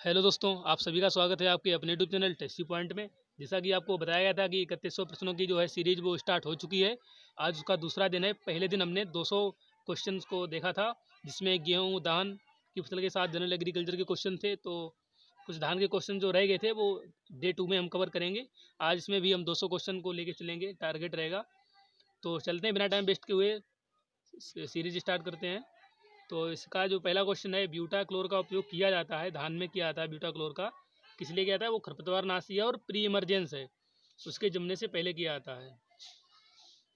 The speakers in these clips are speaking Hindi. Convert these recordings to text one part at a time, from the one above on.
हेलो दोस्तों, आप सभी का स्वागत है आपके अपने यूट्यूब चैनल टेस्टी पॉइंट में। जैसा कि आपको बताया गया था कि 3100 प्रश्नों की जो है सीरीज वो स्टार्ट हो चुकी है। आज उसका दूसरा दिन है। पहले दिन हमने 200 क्वेश्चंस को देखा था, जिसमें गेहूं धान की फसल के साथ जनरल एग्रीकल्चर के क्वेश्चन थे। तो कुछ धान के क्वेश्चन जो रह गए थे वो डे 2 में हम कवर करेंगे। आज इसमें भी हम 200 क्वेश्चन को लेके चलेंगे, टारगेट रहेगा। तो चलते हैं, बिना टाइम वेस्ट के हुए सीरीज स्टार्ट करते हैं। तो इसका जो पहला क्वेश्चन है, ब्यूटा क्लोर का उपयोग किया जाता है, धान में किया जाता है ब्यूटा क्लोर का, किस लिए किया जाता है? वो खरपतवार नाशी है और प्री इमरजेंस है, उसके जमने से पहले किया जाता है।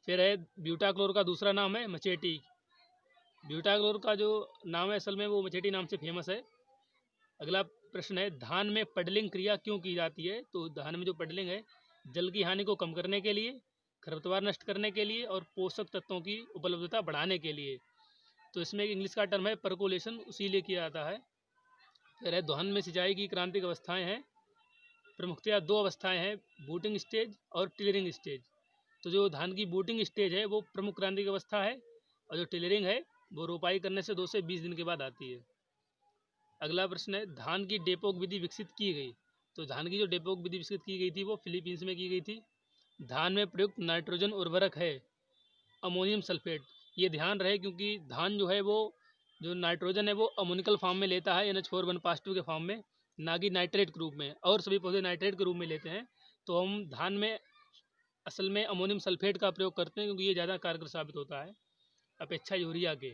फिर है ब्यूटा क्लोर का दूसरा नाम है मचेटी। ब्यूटा क्लोर का जो नाम है असल में वो मचेटी नाम से फेमस है। अगला प्रश्न है, धान में पडलिंग क्रिया क्यों की जाती है? तो धान में जो पडलिंग है, जल की हानि को कम करने के लिए, खरपतवार नष्ट करने के लिए और पोषक तत्वों की उपलब्धता बढ़ाने के लिए। तो इसमें एक इंग्लिश का टर्म है परकोलेशन, उसी लिए किया जाता है। फिर है, धान में सिंचाई की क्रांतिक अवस्थाएं हैं। प्रमुखतया दो अवस्थाएं हैं, बूटिंग स्टेज और टिलरिंग स्टेज। तो जो धान की बूटिंग स्टेज है वो प्रमुख क्रांतिक अवस्था है, और जो टिलरिंग है वो रोपाई करने से 2 से 20 दिन के बाद आती है। अगला प्रश्न है, धान की डेपोक विधि विकसित की गई। तो धान की जो डेपोक विधि विकसित की गई थी वो फिलीपींस में की गई थी। धान में प्रयुक्त नाइट्रोजन उर्वरक है अमोनियम सल्फेट। ये ध्यान रहे क्योंकि धान जो है वो जो नाइट्रोजन है वो अमोनिकल फॉर्म में लेता है, NH4 के फॉर्म में, ना कि नाइट्रेट के रूप में। और सभी पौधे नाइट्रेट के रूप में लेते हैं। तो हम धान में असल में अमोनियम सल्फेट का प्रयोग करते हैं क्योंकि ये ज़्यादा कारगर साबित होता है अपेक्षा यूरिया के।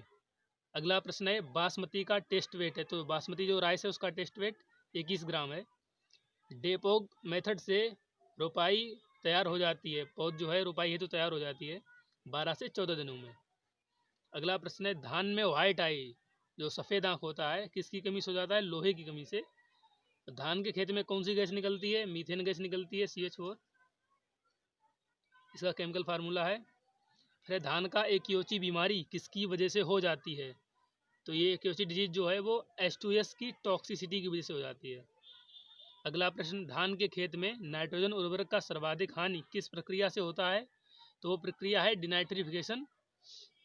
अगला प्रश्न है, बासमती का टेस्ट वेट है। तो बासमती जो राइस है उसका टेस्ट वेट 21 ग्राम है। डेपोग मेथड से रोपाई तैयार हो जाती है, पौध जो है रोपाई है तो तैयार हो जाती है 12 से 14 दिनों में। अगला प्रश्न है, धान में व्हाइट आई जो सफ़ेद आंख होता है किसकी कमी से हो जाता है? लोहे की कमी से। धान के खेत में कौन सी गैस निकलती है? मीथेन गैस निकलती है, CH4। इसका केमिकल फार्मूला है। फिर धान का एक्योची बीमारी किसकी वजह से हो जाती है? तो ये एक्योची डिजीज जो है वो H2S की टॉक्सिसिटी की वजह से हो जाती है। अगला प्रश्न, धान के खेत में नाइट्रोजन उर्वरक का सर्वाधिक हानि किस प्रक्रिया से होता है? तो वो प्रक्रिया है डिनाइट्रिफिकेशन,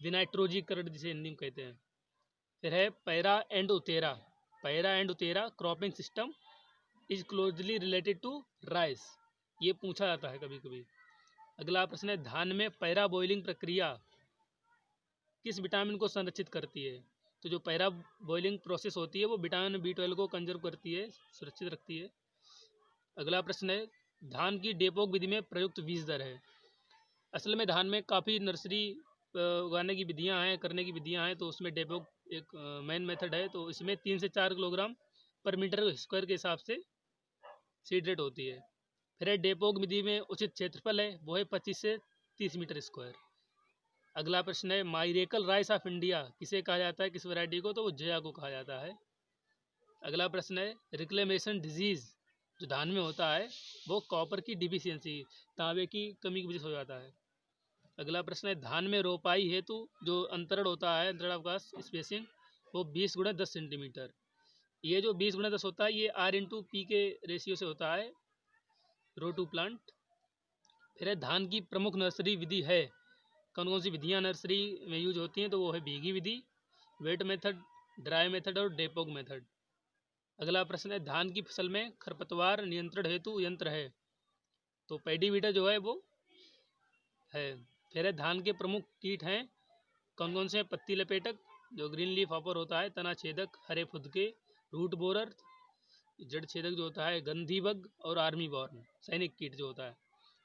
विनाइट्रोजीकरण जिसे हिंदी में कहते हैं। फिर है paira and utera cropping system is closely related to rice. ये पूछा जाता है कभी कभी। अगला प्रश्न है, धान में पैरा बॉइलिंग प्रक्रिया किस विटामिन को संरक्षित करती है? तो जो पैरा बॉइलिंग प्रोसेस होती है वो विटामिन B12 को कंजर्व करती है, सुरक्षित रखती है। अगला प्रश्न है, धान की डेपोक विधि में प्रयुक्त बीज दर है। असल में धान में काफ़ी नर्सरी उगाने की विधियां हैं, करने की विधियां हैं। तो उसमें डेपोक एक मेन मेथड है। तो इसमें 3 से 4 किलोग्राम पर मीटर स्क्वायर के हिसाब से सीड रेट होती है। फिर है, डेपोक विधि में उचित क्षेत्रफल है, वो है 25 से 30 मीटर स्क्वायर। अगला प्रश्न है, माइरेकल राइस ऑफ इंडिया किसे कहा जाता है, किस वैरायटी को? तो वो जया को कहा जाता है। अगला प्रश्न है, रिक्लेमेशन डिजीज जो धान में होता है वो कॉपर की डिफिशियंसी, तांबे की कमी की वजह से हो जाता है। अगला प्रश्न है, धान में रोपाई हेतु जो अंतरण होता है, अंतरावकाश स्पेसिंग, वो 20 × 10 सेंटीमीटर। ये जो 20 × 10 होता है ये R/P के रेशियो से होता है, रो टू प्लांट। फिर है, धान की प्रमुख नर्सरी विधि है। कौन कौन सी विधियाँ नर्सरी में यूज होती हैं? तो वो है भीगी विधि, वेट मेथड, ड्राई मेथड और डेपोक मेथड। अगला प्रश्न है, धान की फसल में खरपतवार नियंत्रण हेतु यंत्र है। तो पेडीवीटर जो है वो है। फिर है, धान के प्रमुख कीट हैं कौन कौन से हैं? पत्ती लपेटक जो ग्रीन लीफ हॉपर होता है, तना छेदक, हरे फुदके, रूट बोरर, जड़ छेदक जो होता है, गंधी बग और आर्मी बॉर्न सैनिक कीट जो होता है,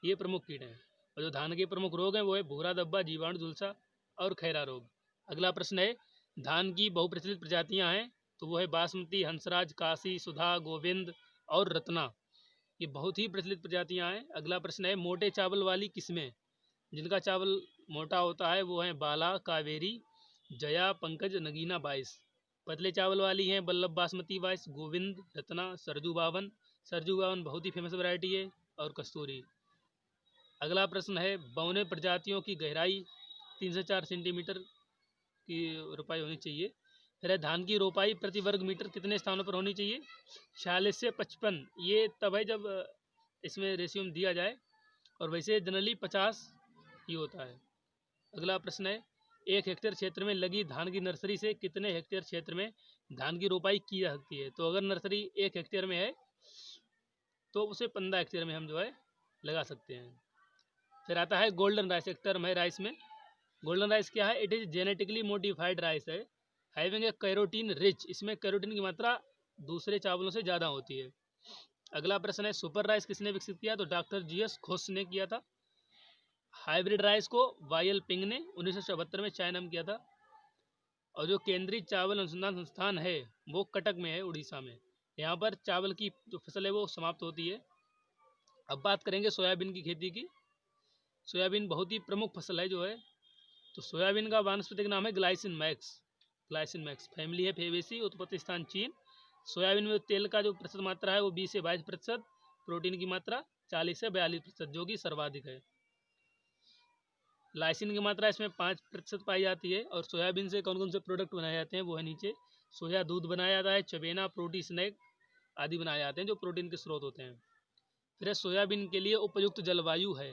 ये प्रमुख कीट हैं। और जो धान के प्रमुख रोग हैं वो है भूरा धब्बा, जीवाणु झुलसा और खैरा रोग। अगला प्रश्न है, धान की बहुप्रचलित प्रजातियां हैं। तो वो है बासमती, हंसराज, काशी, सुधा, गोविंद और रत्ना। ये बहुत ही प्रचलित प्रजातियां हैं। अगला प्रश्न है, मोटे चावल वाली किस्में जिनका चावल मोटा होता है वो है बाला, कावेरी, जया, पंकज, नगीना 22। पतले चावल वाली हैं बल्लभ बासमती 22, गोविंद, रत्ना, सरजू 52। सरजू 52 बहुत ही फेमस वैरायटी है, और कस्तूरी। अगला प्रश्न है, बौने प्रजातियों की गहराई 3 से 4 सेंटीमीटर की रोपाई होनी चाहिए। फिर है, धान की रोपाई प्रति वर्ग मीटर कितने स्थानों पर होनी चाहिए? 46 से 55। ये तब है जब इसमें रेशियो में दिया जाए, और वैसे जनरली 50 ही होता है। अगला प्रश्न है, 1 हेक्टेयर क्षेत्र में लगी धान की नर्सरी से कितने हेक्टेयर क्षेत्र में धान की रोपाई की जा सकती है? तो अगर नर्सरी 1 हेक्टेयर में है तो उसे 15 हेक्टेयर में हम जो है लगा सकते हैं। फिर आता है गोल्डन राइस, एक टर्म है राइस में। गोल्डन राइस क्या है? It is genetically modified rice है, हैविंग ए कैरोटीन रिच। इसमें कैरोटीन की मात्रा दूसरे चावलों से ज़्यादा होती है। अगला प्रश्न है सुपर राइस किसने विकसित किया? तो डॉक्टर GS घोष ने किया था। हाइब्रिड राइस को YL पिंग ने 1974 में चयन किया था। और जो केंद्रीय चावल अनुसंधान संस्थान है वो कटक में है, उड़ीसा में। यहाँ पर चावल की जो फसल है वो समाप्त होती है। अब बात करेंगे सोयाबीन की खेती की। सोयाबीन बहुत ही प्रमुख फसल है जो है। तो सोयाबीन का वानस्पतिक नाम है glycine max. Glycine max family है फेबेसी, उत्पत्ति स्थान चीन। सोयाबीन में तेल का जो प्रतिशत मात्रा है वो 20 से 22%, प्रोटीन की मात्रा 40 से 42% जो कि सर्वाधिक है। लाइसिन की मात्रा इसमें 5% पाई जाती है। और सोयाबीन से कौन कौन से प्रोडक्ट बनाए जाते हैं वो है नीचे। सोया दूध बनाया जाता है, चबेना, प्रोटीन स्नैक आदि बनाए जाते हैं जो प्रोटीन के स्रोत होते हैं। फिर सोयाबीन के लिए उपयुक्त जलवायु है,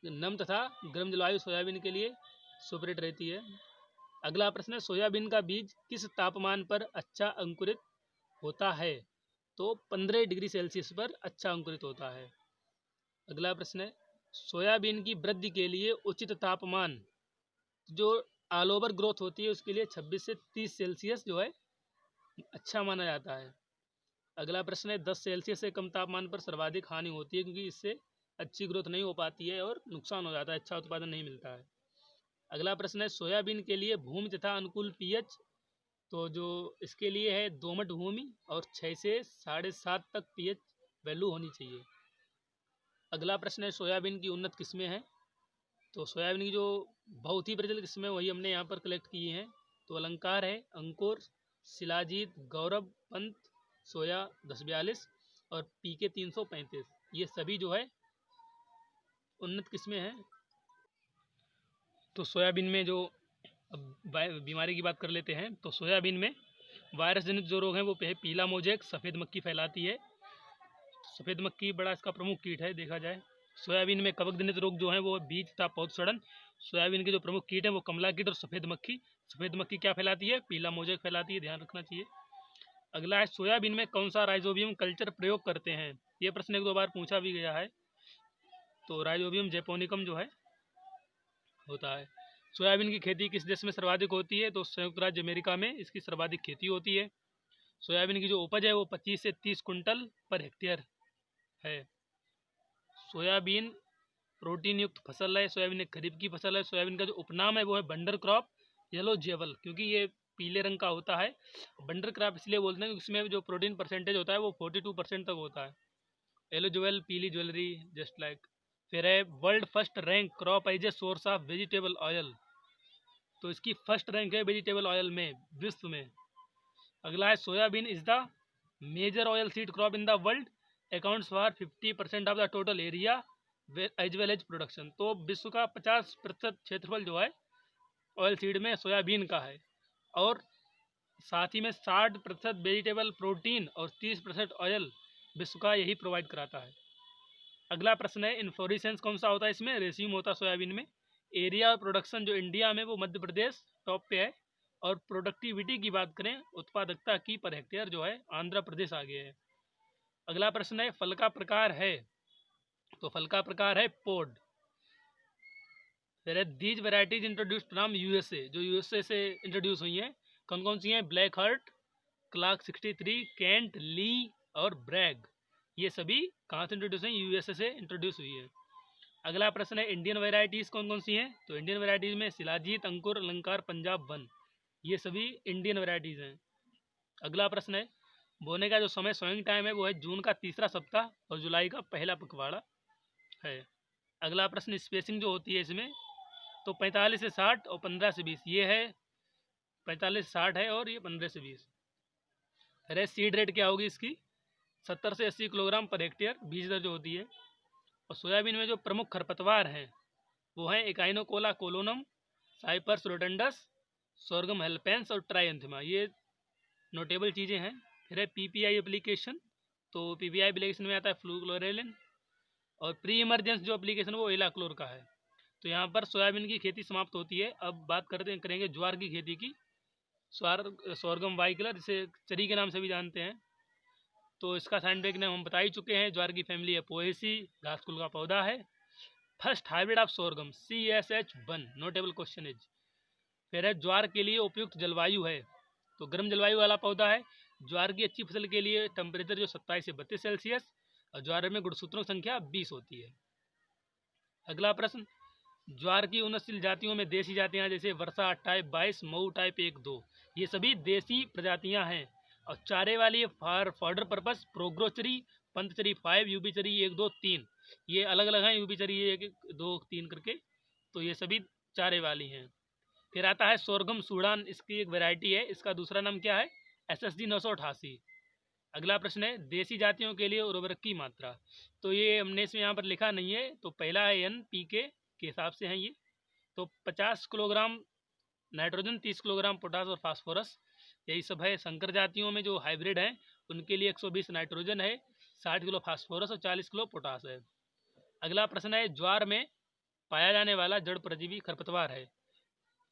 नम तथा गर्म जलवायु सोयाबीन के लिए सुपरहिट रहती है। अगला प्रश्न है सोयाबीन का बीज किस तापमान पर अच्छा अंकुरित होता है? तो 15 डिग्री सेल्सियस पर अच्छा अंकुरित होता है। अगला प्रश्न है सोयाबीन की वृद्धि के लिए उचित तापमान जो ऑल ओवर ग्रोथ होती है उसके लिए 26 से 30 सेल्सियस जो है अच्छा माना जाता है। अगला प्रश्न है 10 सेल्सियस से कम तापमान पर सर्वाधिक हानि होती है क्योंकि इससे अच्छी ग्रोथ नहीं हो पाती है और नुकसान हो जाता है, अच्छा उत्पादन नहीं मिलता है। अगला प्रश्न है सोयाबीन के लिए भूमि तथा अनुकूल पीएच। तो जो इसके लिए है दोमट भूमि और 6 से 7.5 तक पीएच वैल्यू होनी चाहिए। अगला प्रश्न है सोयाबीन की उन्नत किस्में हैं। तो सोयाबीन की जो बहुत ही प्रचलित किस्में वही हमने यहाँ पर कलेक्ट किए हैं। तो अलंकार है, अंकुर, शिलाजीत, गौरव, पंत, सोया 1042 और PK 335, ये सभी जो है उन्नत किस्में हैं। तो सोयाबीन में जो अब बीमारी की बात कर लेते हैं। तो सोयाबीन में वायरस जनित जो रोग हैं वो पीला मोजेक, सफ़ेद मक्खी फैलाती है। सफ़ेद मक्खी बड़ा इसका प्रमुख कीट है देखा जाए। सोयाबीन में कवक जनित रोग जो है वो बीज तथा पौध सड़न। सोयाबीन के जो प्रमुख कीट हैं वो कमला कीट और सफ़ेद मक्खी। सफ़ेद मक्खी क्या फैलाती है? पीला मोजेक फैलाती है, ध्यान रखना चाहिए। अगला है सोयाबीन में कौन सा राइजोबियम कल्चर प्रयोग करते हैं? ये प्रश्न 1-2 बार पूछा भी गया है। तो राइजोबियम जैपोनिकम जो है होता है। सोयाबीन की खेती किस देश में सर्वाधिक होती है? तो संयुक्त राज्य अमेरिका में इसकी सर्वाधिक खेती होती है। सोयाबीन की जो उपज है वो 25 से 30 कुंटल पर हेक्टेयर है। सोयाबीन प्रोटीन युक्त फसल है। सोयाबीन एक खरीफ की फसल है। सोयाबीन का जो उपनाम है वो है बंडर क्रॉप येलो जेवल, क्योंकि ये पीले रंग का होता है। बंडर क्रॉप इसलिए बोलते हैं क्योंकि इसमें जो प्रोटीन परसेंटेज होता है वो 42% तक होता है। येलो जेवल पीली ज्वेलरी जस्ट लाइक। फिर है world first rank crop as a source of vegetable oil. तो इसकी फर्स्ट रैंक है वेजिटेबल ऑयल में विश्व में। अगला है soybean is the major oil seed crop in the world, accounts for 50% of the total area as well as production. तो विश्व का 50% क्षेत्रफल जो है ऑयल सीड में सोयाबीन का है और साथ ही में 60% वेजिटेबल प्रोटीन और 30% ऑयल विश्व का यही प्रोवाइड कराता है। अगला प्रश्न है इन्फ्लोरेसेंस कौन सा होता है? इसमें रेसिम होता है सोयाबीन में। एरिया और प्रोडक्शन जो इंडिया में वो मध्य प्रदेश टॉप पे है। और प्रोडक्टिविटी की बात करें, उत्पादकता की पर हेक्टेयर जो है आंध्र प्रदेश आगे है। अगला प्रश्न है फल का प्रकार है। तो फल का प्रकार है पोड। फिर these varieties introduce from USA, जो USA से इंट्रोड्यूस हुई हैं कौन कौन सी हैं? ब्लैक हार्ट, क्लार्क 63, कैंट, ली और ब्रैग। ये सभी कहाँ से इंट्रोड्यूस हैं? USA से इंट्रोड्यूस हुई है। अगला प्रश्न है इंडियन वेराइटीज़ कौन कौन सी हैं? तो इंडियन वेराइटीज़ में शिलाजीत, अंकुर, अलंकार, पंजाब 1, ये सभी इंडियन वेराइटीज़ हैं। अगला प्रश्न है बोने का जो समय सोइंग टाइम है वो है जून का तीसरा सप्ताह और जुलाई का पहला पखवाड़ा है। अगला प्रश्न स्पेसिंग जो होती है इसमें, तो 45 से 60 और 15 से 20, ये है 45 से 60 है और ये 15 से 20। अरे सीड रेट क्या होगी इसकी? 70 से 80 किलोग्राम पर हेक्टेयर बीज दर जो होती है। और सोयाबीन में जो प्रमुख खरपतवार हैं वो हैं एकाइनोकोला कोलोनम, साइपर्स रोटेंडस, सोरगम हेल्पेंस और ट्राइएंथेमा, ये नोटेबल चीज़ें हैं। फिर है PPI एप्लीकेशन। तो PPI एप्लीकेशन में आता है फ्लूक्लोरेलिन। और प्री इमरजेंस जो एप्लीकेशन वो एलाक्लोर का है। तो यहाँ पर सोयाबीन की खेती समाप्त होती है। अब बात करेंगे ज्वार की खेती की। सोरगम वाइकलर, जिसे चरी के नाम से भी जानते हैं। तो इसका साइंटिफिक नेम हम बता ही चुके हैं। ज्वार की फैमिली है पोएसी, घास कुल का पौधा है। First hybrid of sorghum CSH1, notable question is. फिर है ज्वार के लिए उपयुक्त जलवायु है, तो गर्म जलवायु वाला पौधा है। ज्वार की अच्छी फसल के लिए टेम्परेचर जो 27 से 32 सेल्सियस, और ज्वार में गुणसूत्रों की संख्या 20 होती है। अगला प्रश्न, ज्वार की उन्नतशील जातियों में देसी जातियां जैसे वर्षा टाइप 22, मऊ टाइप 1-2, ये सभी देसी प्रजातियां हैं। और चारे वाली फॉडर पर्पस प्रोग्रोचरी, पंतचरी 5, यूबीचरी 1-2-3, ये अलग अलग हैं। यूबीचरी 1-2-3 करके, तो ये सभी चारे वाली हैं। फिर आता है सोरगम सूडान, इसकी एक वैरायटी है। इसका दूसरा नाम क्या है? SSD 988। अगला प्रश्न है देसी जातियों के लिए उर्वरक की मात्रा। तो ये हमने इसमें यहाँ पर लिखा नहीं है। तो पहला है NPK के हिसाब से हैं ये। तो 50 किलोग्राम नाइट्रोजन, 30 किलोग्राम पोटास और फास्फोरस, यही सब है। संकर जातियों में जो हाइब्रिड हैं उनके लिए 120 नाइट्रोजन है, 60 किलो फास्फोरस और 40 किलो पोटास है। अगला प्रश्न है ज्वार में पाया जाने वाला जड़ परजीवी खरपतवार है।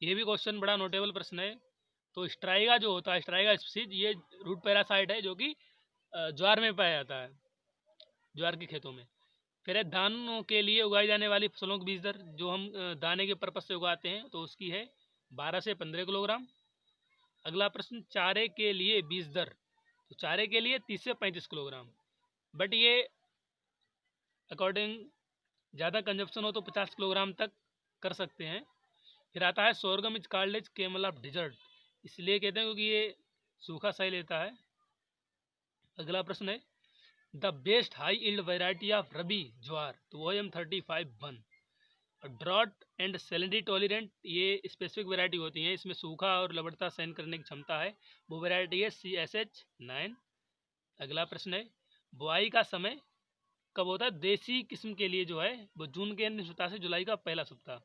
ये भी क्वेश्चन बड़ा नोटेबल प्रश्न है। तो स्ट्राइगा जो होता है, स्ट्राइगा स्पीसीज, ये रूट पैरासाइट है जो कि ज्वार में पाया जाता है, ज्वार के खेतों में। फिर है दानों के लिए उगाई जाने वाली फसलों की बीज दर, जो हम दाने के पर्पज से उगाते हैं, तो उसकी है 12 से 15 किलोग्राम। अगला प्रश्न चारे के लिए बीज दर, तो चारे के लिए 30 से 35 किलोग्राम, बट ये अकॉर्डिंग ज़्यादा कंजप्शन हो तो 50 किलोग्राम तक कर सकते हैं। फिर आता है sorghum is called as camel of desert, इसलिए कहते हैं क्योंकि ये सूखा सही लेता है। अगला प्रश्न है the best high yield variety of rabi jowar, तो OM35-1। और ड्रॉट एंड सैलिनिटी टॉलरेंट, ये स्पेसिफिक वैरायटी होती हैं, इसमें सूखा और लवणता सहन करने की क्षमता है, वो वैरायटी है CSH9। अगला प्रश्न है बुआई का समय कब होता है? देसी किस्म के लिए जो है वो जून के अंतिम सप्ताह से जुलाई का पहला सप्ताह।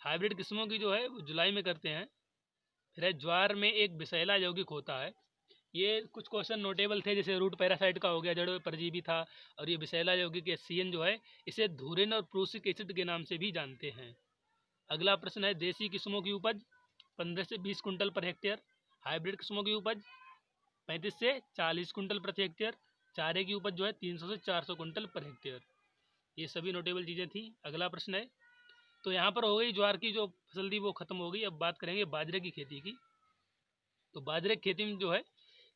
हाइब्रिड किस्मों की जो है वो जुलाई में करते हैं। फिर है ज्वार में एक विषैला यौगिक होता है। ये कुछ क्वेश्चन नोटेबल थे, जैसे रूट पैरासाइट का हो गया, जड़ परजीवी था। और ये विषैला यौगिक HCN जो है, इसे धुरिन और प्रूसिक एसिड के नाम से भी जानते हैं। अगला प्रश्न है देसी किस्मों की उपज 15 से 20 कुंटल पर हेक्टेयर, हाइब्रिड किस्मों की उपज 35 से 40 कुंटल प्रति हेक्टेयर, चारे की उपज जो है 300 से 400 कुंटल पर हेक्टेयर। ये सभी नोटेबल चीज़ें थी। अगला प्रश्न है, तो यहाँ पर हो गई ज्वार की जो फसल थी वो खत्म हो गई। अब बात करेंगे बाजरे की खेती की। तो बाजरे की खेती में जो है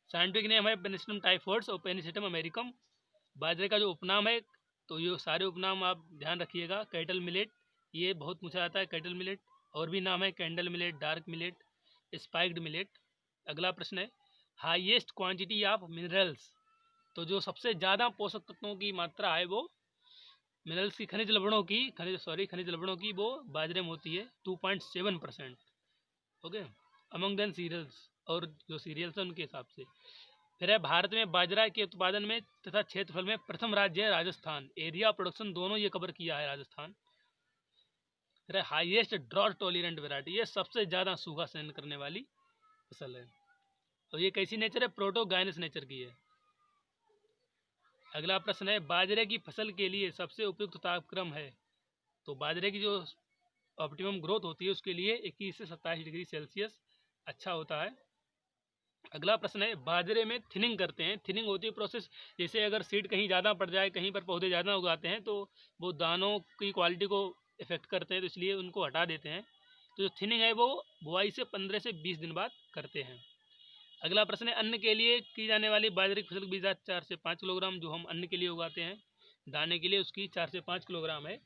साइंटिफिक नेम है पेनिसिलम टाइफोइड्स और पेनिसिलम अमेरिकम। बाजरे का जो उपनाम है, तो ये सारे उपनाम आप ध्यान रखिएगा। कैटल मिलेट, ये बहुत पूछा जाता है, कैटल मिलेट। और भी नाम है candle millet, dark millet, spiked millet. अगला प्रश्न है हाईएस्ट क्वांटिटी ऑफ मिनरल्स, तो जो सबसे ज़्यादा पोषक तत्वों की मात्रा है वो मिनरल्स की, खनिज लवणों की वो बाजरे में होती है 2.7%। ओके, अमंग देन सीरियल्स, और जो सीरियल्स हैं उनके हिसाब से। फिर है भारत में बाजरा के उत्पादन में तथा क्षेत्रफल में प्रथम राज्य है राजस्थान। एरिया प्रोडक्शन दोनों ये कवर किया है राजस्थान। फिर है हाईएस्ट ड्रॉट टॉलरेंट वैरायटी, ये सबसे ज़्यादा सूखा सहन करने वाली फसल है। तो ये कैसी नेचर है? प्रोटोगाइनस नेचर की है। अगला प्रश्न है बाजरे की फसल के लिए सबसे उपयुक्त तापक्रम है। तो बाजरे की जो ऑप्टिमम ग्रोथ होती है उसके लिए 21 से 27 डिग्री सेल्सियस अच्छा होता है। अगला प्रश्न है बाजरे में थिनिंग करते हैं। थिनिंग होती है प्रोसेस, जैसे अगर सीड कहीं ज़्यादा पड़ जाए, कहीं पर पौधे ज़्यादा उगाते हैं तो वो दानों की क्वालिटी को इफेक्ट करते हैं, तो इसलिए उनको हटा देते हैं। तो जो थिनिंग है वो बुआई से 15 से 20 दिन बाद करते हैं। अगला प्रश्न है अन्न के लिए की जाने वाली बाजरे की फसल की बीजा 4 से 5 किलोग्राम, जो हम अन्न के लिए उगाते हैं दाने के लिए, उसकी 4 से 5 किलोग्राम है।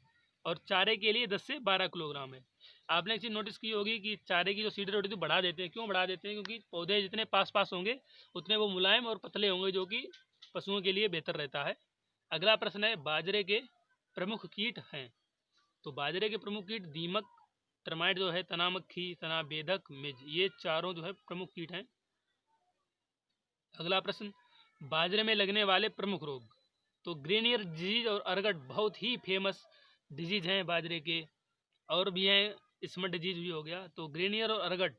और चारे के लिए 10 से 12 किलोग्राम है। आपने एक चीज़ नोटिस की होगी कि चारे की जो सीड रेट होती है बढ़ा देते हैं। क्यों बढ़ा देते हैं? क्योंकि पौधे जितने पास पास होंगे उतने वो मुलायम और पतले होंगे, जो कि पशुओं के लिए बेहतर रहता है। अगला प्रश्न है बाजरे के प्रमुख कीट हैं। तो बाजरे के प्रमुख कीट दीमक, टर्माइट जो है, तना मक्खी, तना बेधक, मिज, ये चारों जो है प्रमुख कीट हैं। अगला प्रश्न बाजरे में लगने वाले प्रमुख रोग। तो ग्रेनियर डिजीज और अर्गट बहुत ही फेमस डिजीज हैं बाजरे के, और भी हैं, स्मट डिजीज भी हो गया। तो ग्रेनियर और अर्गट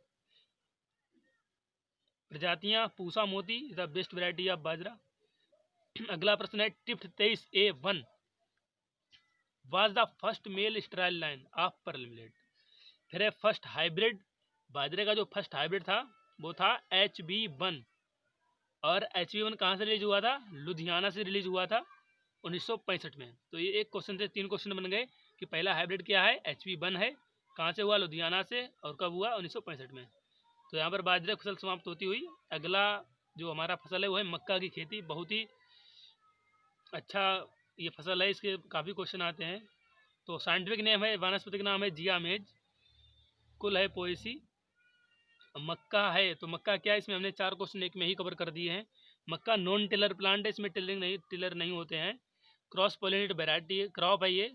प्रजातियां पूसा मोती, द बेस्ट वैरायटी ऑफ बाजरा। अगला प्रश्न है टिफ्ट 23A1 was the first male sterile line of pearl millet. फिर है फर्स्ट हाइब्रिड, बाजरे का जो फर्स्ट हाइब्रिड था वो था HB1, और HB1 कहाँ से रिलीज हुआ था? लुधियाना से रिलीज हुआ था 1965 में। तो ये एक क्वेश्चन से 3 क्वेश्चन बन गए कि पहला हाइब्रिड क्या है? HB1 है, कहाँ से हुआ? लुधियाना से, और कब हुआ? 1965 में। तो यहाँ पर बाजरे की फसल समाप्त होती हुई अगला जो हमारा फसल है वो है मक्का की खेती। बहुत ही अच्छा ये फसल है, इसके काफ़ी क्वेश्चन आते हैं। तो साइंटिफिक नेम है, वानस्पतिक नाम है जिया मेज, कुल है पोएसी। मक्का है तो मक्का क्या है? इसमें हमने 4 क्वेश्चन एक में ही कवर कर दिए हैं। मक्का नॉन टिलर प्लांट है, इसमें टिलर नहीं होते हैं। क्रॉस पॉलिनेटेड वैरायटी है, क्रॉप है ये,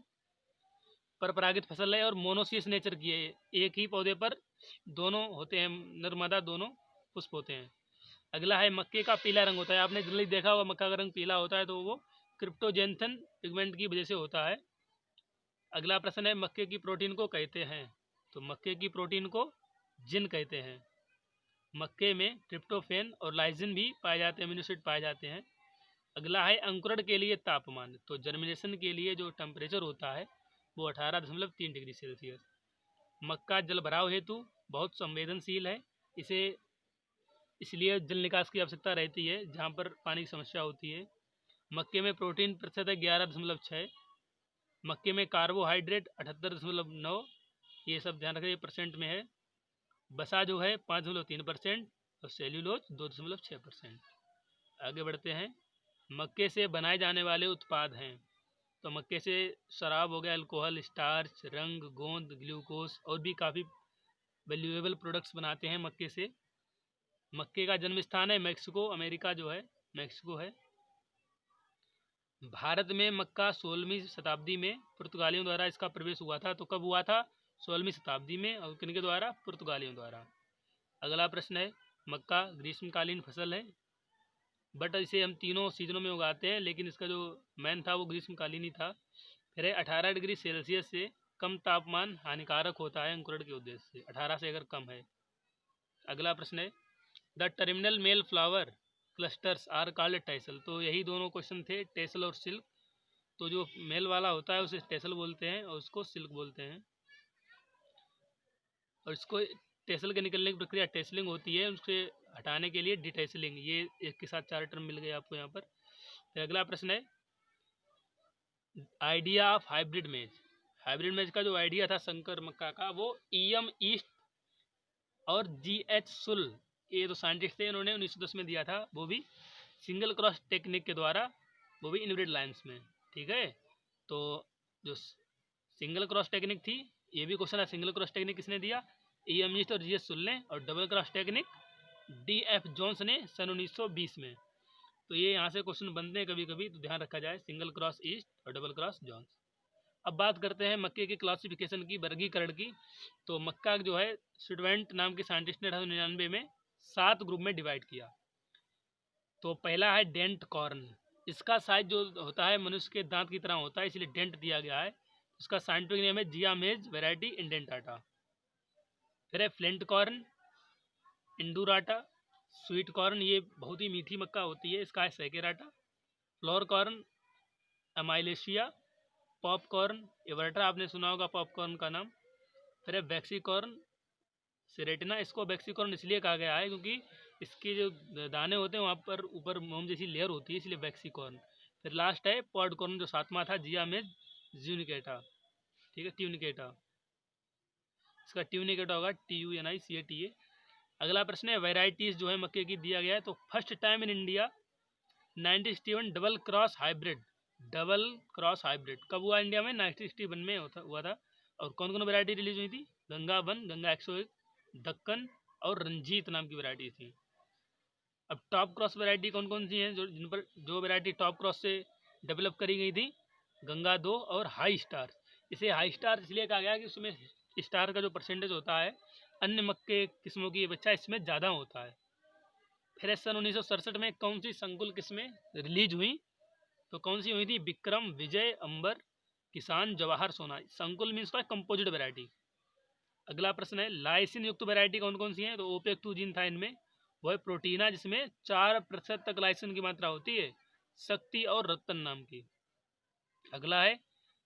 पर परागित फसल है और मोनोसियस नेचर की है। एक ही पौधे पर दोनों होते हैं, नर मादा दोनों पुष्प होते हैं। अगला है मक्के का पीला रंग होता है, आपने जल्दी देखा होगा मक्का का रंग पीला होता है, तो वो क्रिप्टोजेंथन पिगमेंट की वजह से होता है। अगला प्रश्न है मक्के की प्रोटीन को कहते हैं? तो मक्के की प्रोटीन को जिन कहते हैं। मक्के में ट्रिप्टोफेन और लाइजिन भी पाए जाते हैं, अमीनो एसिड पाए जाते हैं। अगला है अंकुरण के लिए तापमान। तो जर्मिनेशन के लिए जो टेम्परेचर होता है वो 18.3 डिग्री सेल्सियस। मक्का जल भराव हेतु बहुत संवेदनशील है, इसे इसलिए जल निकास की आवश्यकता रहती है जहाँ पर पानी की समस्या होती है। मक्के में प्रोटीन प्रतिशत है 11.6। मक्के में कार्बोहाइड्रेट 78.9, ये सब ध्यान रखें, ये परसेंट में है। बसा जो है 5.3% और सेल्यूलोज 2.6%। आगे बढ़ते हैं। मक्के से बनाए जाने वाले उत्पाद हैं। तो मक्के से शराब हो गया, अल्कोहल, स्टार्च, रंग, गोंद, ग्लूकोज और भी काफ़ी वैल्यूएबल प्रोडक्ट्स बनाते हैं मक्के से। मक्के का जन्म स्थान है मैक्सिको, अमेरिका जो है मैक्सिको है। भारत में मक्का 16वीं शताब्दी में पुर्तगालियों द्वारा इसका प्रवेश हुआ था। तो कब हुआ था? 16वीं शताब्दी में, और किनके द्वारा? पुर्तगालियों द्वारा। अगला प्रश्न है मक्का ग्रीष्मकालीन फसल है, बट इसे हम तीनों सीजनों में उगाते हैं, लेकिन इसका जो मैन था वो ग्रीष्मकालीन ही था। फिर है 18 डिग्री सेल्सियस से कम तापमान हानिकारक होता है अंकुरण के उद्देश्य से, 18 से अगर कम है। अगला प्रश्न है the terminal male flower clusters are called tassel. तो यही दोनों क्वेश्चन थे, टेसल और सिल्क। तो जो मेल वाला होता है उसे टेसल बोलते हैं और उसको सिल्क बोलते हैं, और इसको टेसल के निकलने की प्रक्रिया टेसलिंग होती है, उससे हटाने के लिए डिटेसलिंग। ये एक के साथ 4 टर्म मिल गए आपको यहाँ पर। फिर अगला प्रश्न है आइडिया ऑफ हाइब्रिड मेज। हाइब्रिड मेज का जो आइडिया था शंकर मक्का का, वो EM ईस्ट और GH सुल, ये तो साइंटिस्ट थे, इन्होंने 1910 में दिया था, वो भी सिंगल क्रॉस टेक्निक के द्वारा, वो भी इनब्रेड लाइन्स में। ठीक है, तो जो सिंगल क्रॉस टेक्निक थी, ये भी क्वेश्चन है, सिंगल क्रॉस टेक्निक किसने दिया? EM ईस्ट और GH सुल ने। और double cross technique DF Jones ने सन 1920 में। तो ये यहाँ से क्वेश्चन बनते हैं कभी कभी, तो ध्यान रखा जाए, सिंगल क्रॉस ईस्ट और डबल क्रॉस जोन्स। अब बात करते हैं मक्के की क्लासिफिकेशन की, वर्गीकरण की। तो मक्का जो है स्टूडेंट नाम के साइंटिस्ट ने 1899 में 7 ग्रुप में डिवाइड किया। तो पहला है डेंट कॉर्न, इसका साइज जो होता है मनुष्य के दांत की तरह होता है, इसलिए डेंट दिया गया है। उसका साइंटिफिक नेम है जिया मेज वेराइटी इंडेंटाटा। फिर है flint corn, indurata. Sweet corn, ये बहुत ही मीठी मक्का होती है, इसका है saccharata. Flour corn, amylacea. Popcorn, everta, आपने सुना होगा पॉपकॉर्न का नाम। फिर है वैक्सीकॉर्न, सेरेटिना। इसको वैक्सीकॉर्न इसलिए कहा गया है क्योंकि इसके जो दाने होते हैं वहाँ पर ऊपर मोम जैसी लेयर होती है, इसलिए वैक्सीकॉर्न। फिर लास्ट है पॉडकॉर्न जो 7वां था, जिया में ज्यूनिकेटा। ठीक है, ट्यूनिकेटा, इसका ट्यूनिकेटा होगा TUNICATA। अगला प्रश्न है वेराइटीज़ जो है मक्के की दिया गया है। तो first time in India 1961 double cross hybrid. Double cross hybrid कब हुआ इंडिया में? 1961 में हुआ था। और कौन कौन वैरायटी रिलीज हुई थी? गंगा 1, गंगा 101, दक्कन और रंजीत नाम की वैरायटी थी। अब टॉप क्रॉस वैरायटी कौन कौन सी हैं जो वैरायटी टॉप क्रॉस से डेवलप करी गई थी? गंगा 2 और हाई स्टार। इसे हाई स्टार इसलिए कहा गया कि उसमें स्टार का जो परसेंटेज होता है अन्य मक्के किस्मों की अपेक्षा इसमें ज़्यादा होता है। फिर सन 1967 में कौन सी संकुल किस्में रिलीज हुई? तो कौन सी हुई थी? विक्रम, विजय, अंबर, किसान, जवाहर, सोना। संकुल मीन्स का कंपोजिट वैरायटी। अगला प्रश्न है लाइसिन युक्त वैरायटी कौन कौन सी है? तो OPEC2 जीन था इनमें, वो है प्रोटीना जिसमें 4% तक लाइसिन की मात्रा होती है, शक्ति और रतन नाम की। अगला है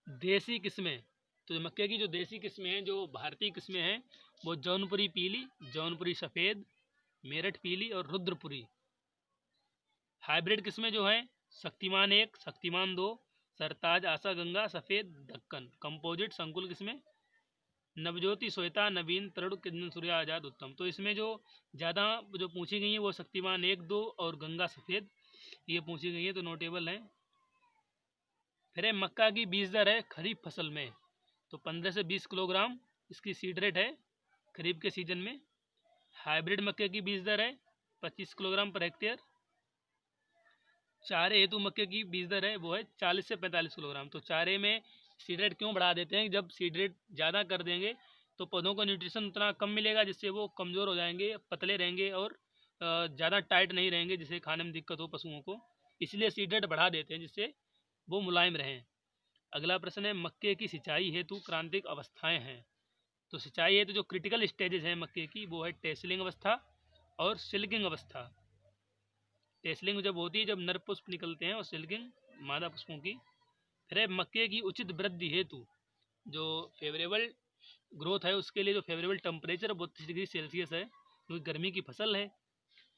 देसी किस्में, तो जो मक्के की जो देसी किस्में हैं, जो भारतीय किस्में हैं, वो जौनपुरी पीली, जौनपुरी सफ़ेद, मेरठ पीली और रुद्रपुरी। हाइब्रिड किस्में जो हैं, शक्तिमान 1, शक्तिमान 2, सरताज, आशा गंगा, सफ़ेद, दक्कन। कंपोजिट संकुल किस्में, नवज्योति, श्वेता, नवीन, तरुण, किंजन, सूर्य, आज़ाद, उत्तम। तो इसमें जो ज़्यादा जो पूछी गई हैं वो शक्तिमान 1, 2 और गंगा सफ़ेद, ये पूछी गई है, तो नोटेबल हैं। फिर है मक्का की बीज दर है खरीफ फसल में, तो 15 से 20 किलोग्राम इसकी सीड रेट है खरीफ के सीजन में। हाइब्रिड मक्के की बीज दर है 25 किलोग्राम पर हेक्टेयर। चारे हेतु मक्के की बीज दर है वो है 40 से 45 किलोग्राम। तो चारे में सीड रेट क्यों बढ़ा देते हैं, जब सीड रेट ज़्यादा कर देंगे तो पौधों को न्यूट्रिशन उतना कम मिलेगा, जिससे वो कमज़ोर हो जाएंगे, पतले रहेंगे और ज़्यादा टाइट नहीं रहेंगे, जिससे खाने में दिक्कत हो पशुओं को। इसलिए सीड रेट बढ़ा देते हैं जिससे वो मुलायम रहें। अगला प्रश्न है मक्के की सिंचाई हेतु क्रांतिक अवस्थाएं हैं। तो सिंचाई हेतु जो क्रिटिकल स्टेजेस हैं मक्के की, वो है टेसलिंग अवस्था और सिल्किंग अवस्था। टेसलिंग जब होती है जब नर पुष्प निकलते हैं, और सिल्किंग मादा पुष्पों की। फिर है मक्के की उचित वृद्धि हेतु जो फेवरेबल ग्रोथ है उसके लिए जो फेवरेबल टेम्परेचर 32 डिग्री सेल्सियस है, क्योंकि गर्मी की फसल है।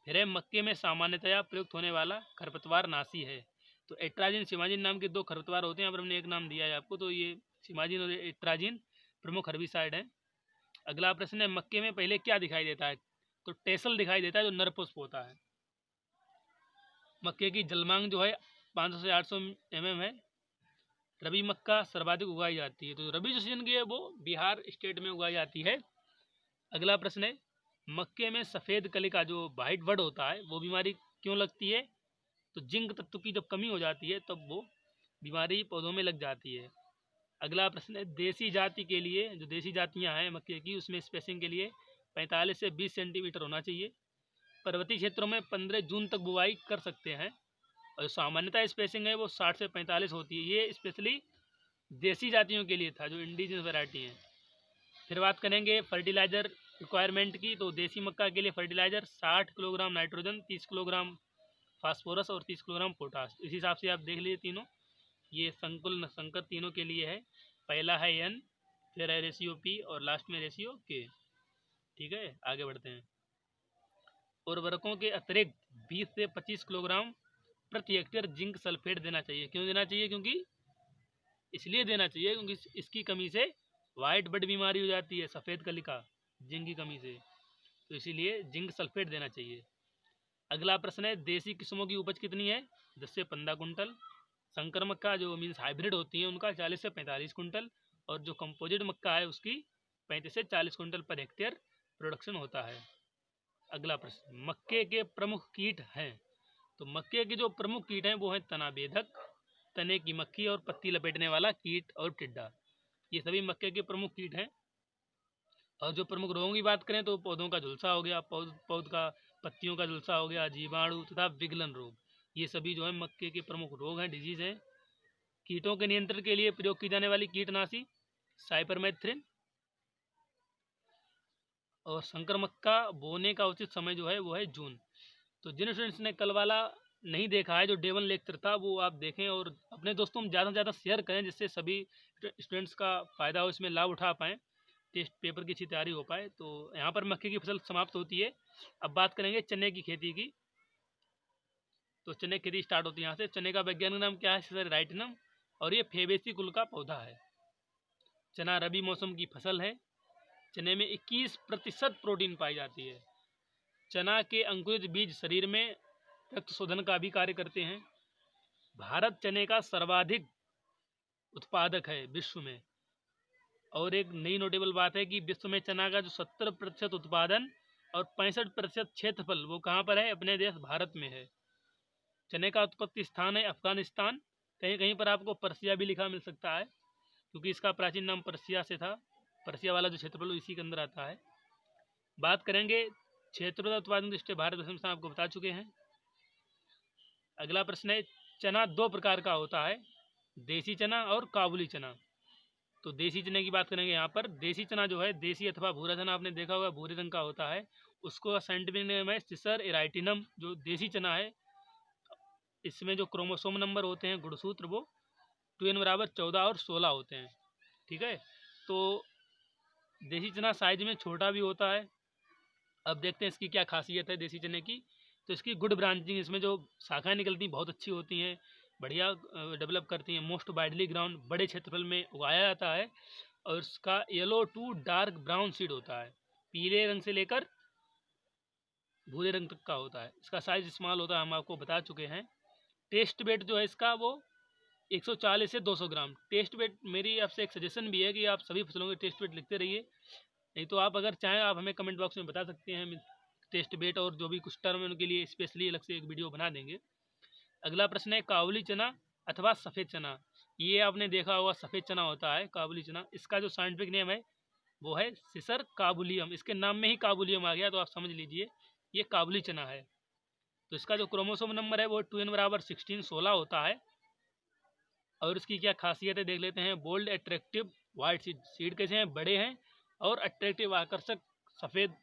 फिर है मक्के में सामान्यतया प्रयुक्त होने वाला खरपतवार नाशी है। तो एट्राजिन सिमाजिन नाम के 2 खरपतवार होते हैं, यहाँ पर हमने एक नाम दिया है आपको, तो ये सिमाजिन और एट्राजिन प्रमुख हर्बिसाइड हैं। अगला प्रश्न है मक्के में पहले क्या दिखाई देता है, तो टेसल दिखाई देता है जो नरपुष्प होता है। मक्के की जलमांग जो है 500 से 800 mm है। रबी मक्का सर्वाधिक उगाई जाती है, तो रबी जो सीजन की है वो बिहार स्टेट में उगाई जाती है। अगला प्रश्न है मक्के में सफ़ेद कलिका जो वाइट बर्ड होता है वो बीमारी क्यों लगती है, तो जिंक तत्व की जब कमी हो जाती है तब वो बीमारी पौधों में लग जाती है। अगला प्रश्न है देसी जाति के लिए, जो देसी जातियां हैं मक्के की, उसमें स्पेसिंग के लिए 45 से 20 सेंटीमीटर होना चाहिए। पर्वतीय क्षेत्रों में 15 जून तक बुआई कर सकते हैं, और सामान्यतः स्पेसिंग है वो 60 से 45 होती है। ये स्पेशली देसी जातियों के लिए था जो इंडिजिनस वैरायटी हैं। फिर बात करेंगे फर्टिलाइज़र रिक्वायरमेंट की, तो देसी मक्का के लिए fertiliser 60 kilogram nitrogen, 30 kilogram phosphorus और 30 किलोग्राम पोटास। इस हिसाब से आप देख लीजिए तीनों, ये संकुल संकर तीनों के लिए है। पहला है एन, फिर है रेशियो पी और लास्ट में रेशियो के। ठीक है, आगे बढ़ते हैं। उर्वरकों के अतिरिक्त 20 से 25 किलोग्राम प्रति हेक्टेयर जिंक सल्फेट देना चाहिए। क्यों देना चाहिए, क्योंकि इसलिए देना चाहिए क्योंकि इसकी कमी से वाइट बर्ड बीमारी हो जाती है, सफ़ेद कलिका, जिंक की कमी से, तो इसीलिए जिंक सल्फेट देना चाहिए। अगला प्रश्न है देसी किस्मों की उपज कितनी है, 10 से 15 कुंटल। संकर मक्का जो मीन्स हाइब्रिड होती है उनका 40 से 45 कुंटल, और जो कंपोजिट मक्का है उसकी 35 से 40 कुंटल पर हेक्टेयर प्रोडक्शन होता है। अगला प्रश्न मक्के के प्रमुख कीट हैं, तो मक्के के जो प्रमुख कीट हैं वो हैं तना बेधक, तने की मक्खी और पत्ती लपेटने वाला कीट और टिड्डा। ये सभी मक्के के प्रमुख कीट हैं। और जो प्रमुख रोगों की बात करें तो पौधों का झुलसा हो गया, पौध का पत्तियों का झुलसा हो गया, जीवाणु तथा विगलन रोग, ये सभी जो है मक्के के प्रमुख रोग हैं, डिजीज़ हैं। कीटों के नियंत्रण के लिए प्रयोग की जाने वाली कीटनाशी साइपरमेथ्रिन। और संकर मक्का बोने का उचित समय जो है वो है जून। तो जिन स्टूडेंट्स ने कल वाला नहीं देखा है जो डे 1 लेक्चर था वो आप देखें और अपने दोस्तों में ज़्यादा से ज़्यादा शेयर करें, जिससे सभी स्टूडेंट्स का फ़ायदा हो, इसमें लाभ उठा पाएँ, टेस्ट पेपर की अच्छी तैयारी हो पाए। तो यहाँ पर मक्के की फसल समाप्त होती है। अब बात करेंगे चने की खेती की। तो चने की खेती स्टार्ट होती है यहाँ से। चने का वैज्ञानिक नाम क्या है, सर राइटिनम, और ये फेबेसी कुल का पौधा है। चना रबी मौसम की फसल है। चने में 21% प्रोटीन पाई जाती है। चना के अंकुरित बीज शरीर में रक्त शोधन का भी कार्य करते हैं। भारत चने का सर्वाधिक उत्पादक है विश्व में। और एक नई नोटेबल बात है कि विश्व में चना का जो 70% उत्पादन और 65% क्षेत्रफल वो कहाँ पर है, अपने देश भारत में है। चने का उत्पत्ति स्थान है अफगानिस्तान, कहीं कहीं पर आपको पर्सिया भी लिखा मिल सकता है, क्योंकि इसका प्राचीन नाम पर्सिया से था। पर्सिया वाला जो क्षेत्रफल इसी के अंदर आता है। बात करेंगे क्षेत्रफल उत्पादन दृष्टि भारत में आपको बता चुके हैं। अगला प्रश्न है चना 2 प्रकार का होता है, देसी चना और काबुली चना। तो देसी चने की बात करेंगे यहाँ पर। देसी चना जो है, देसी अथवा भूरा चना आपने देखा होगा भूरे रंग का होता है, उसको साइंटिफिक नेम है सिसर एराइटिनम। जो देसी चना है इसमें जो क्रोमोसोम नंबर होते हैं गुणसूत्र वो 2n बराबर 14 और 16 होते हैं। ठीक है, तो देसी चना साइज में छोटा भी होता है। अब देखते हैं इसकी क्या खासियत है देसी चने की। तो इसकी गुड ब्रांचिंग, इसमें जो शाखाएं निकलती हैं बहुत अच्छी होती हैं, बढ़िया डेवलप करती हैं। मोस्ट वाइडली ग्राउंड, बड़े क्षेत्रफल में उगाया जाता है। और इसका yellow to dark brown seed होता है, पीले रंग से लेकर भूरे रंग तक का होता है। इसका साइज स्मॉल होता है, हम आपको बता चुके हैं। टेस्ट वेट जो है इसका वो 140 से 200 ग्राम। टेस्ट वेट, मेरी आपसे एक सजेशन भी है कि आप सभी फसलों के टेस्ट वेट लिखते रहिए। नहीं तो आप अगर चाहें आप हमें कमेंट बॉक्स में बता सकते हैं, हम टेस्ट वेट और जो भी कुछ टर्म है उनके लिए स्पेशली अलग से एक वीडियो बना देंगे। अगला प्रश्न है काबुली चना अथवा सफ़ेद चना। ये आपने देखा होगा सफ़ेद चना होता है काबुली चना। इसका जो साइंटिफिक नेम है वो है सिसर काबुलियम। इसके नाम में ही काबुलियम आ गया, तो आप समझ लीजिए ये काबुली चना है। तो इसका जो क्रोमोसोम नंबर है वो 2n बराबर 16 होता है। और इसकी क्या खासियत है देख लेते हैं। Bold attractive white seed, seed कैसे हैं, बड़े हैं और अट्रैक्टिव आकर्षक सफ़ेद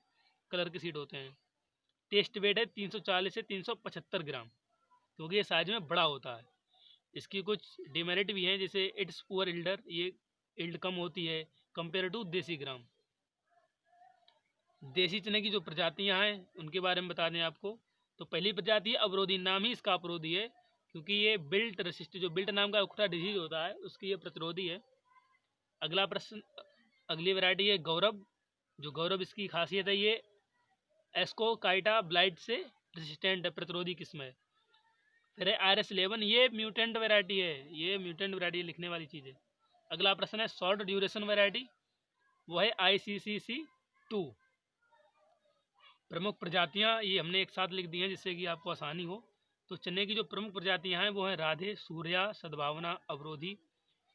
कलर के सीड होते हैं। टेस्ट वेट है 340 से 375 ग्राम, क्योंकि ये साइज में बड़ा होता है। इसकी कुछ डिमेरिट भी हैं, जैसे इट्स पुअर इल्डर, ये इल्ड कम होती है कंपेयर टू देसी ग्राम। देसी चने की जो प्रजातियां हैं उनके बारे में बता दें आपको। तो पहली प्रजाति है अवरोधी, नाम ही इसका अवरोधी है क्योंकि ये बिल्ट रेसिस्ट, जो बिल्ट नाम का उखड़ा डिजीज होता है उसकी ये प्रतिरोधी है। अगला प्रश्न, अगली वैरायटी है गौरव। जो गौरव, इसकी खासियत है ये एस्कोकाइटा ब्लाइट से रेसिस्टेंट है, प्रतिरोधी किस्म है। फिर है RS11, ये म्यूटेंट वैरायटी है, ये म्यूटेंट वैरायटी लिखने वाली चीज़ है। अगला प्रश्न है शॉर्ट ड्यूरेशन वैरायटी, वो है ICCC2। प्रमुख प्रजातियां ये हमने एक साथ लिख दी हैं जिससे कि आपको आसानी हो। तो चने की जो प्रमुख प्रजातियां हैं वो हैं राधे, सूर्या, सद्भावना, अवरोधी,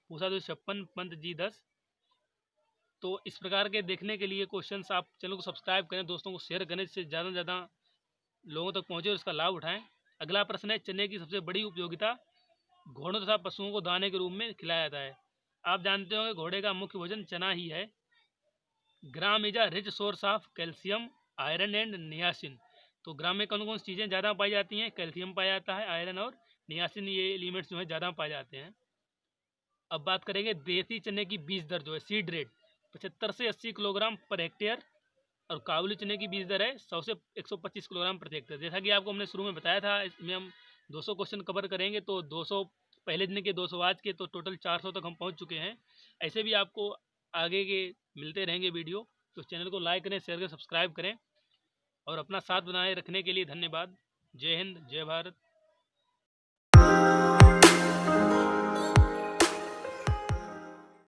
पूसा 256, पंत G10। तो इस प्रकार के देखने के लिए क्वेश्चंस आप चैनल को सब्सक्राइब करें, दोस्तों को शेयर करें, जिससे ज़्यादा से ज़्यादा लोगों तक पहुँचे और इसका लाभ उठाएं। अगला प्रश्न है चने की सबसे बड़ी उपयोगिता, घोड़ों तथा पशुओं को दाने के रूप में खिलाया जाता है। आप जानते होंगे घोड़े का मुख्य भोजन चना ही है। Gram is a rich source of calcium, iron and niacin. तो ग्राम में कौन कौन सी चीज़ें ज़्यादा पाई जाती हैं, कैल्शियम पाया जाता है, आयरन और नियासिन, ये एलिमेंट्स जो है ज़्यादा पाए जाते हैं। अब बात करेंगे देसी चने की बीज दर जो है, सीड रेट 75 से 80 किलोग्राम पर हेक्टेयर। और काबुली चने की बीज दर है 100 से 125 किलोग्राम प्रति हेक्टेयर। जैसा कि आपको हमने शुरू में बताया था, इसमें हम 200 क्वेश्चन कवर करेंगे, तो 200 पहले दिन के, 200 आज के, तो टोटल 400 तक हम पहुंच चुके हैं। ऐसे भी आपको आगे के मिलते रहेंगे वीडियो। तो चैनल को लाइक करें, शेयर करें, सब्सक्राइब करें और अपना साथ बनाए रखने के लिए धन्यवाद। जय हिंद, जय भारत।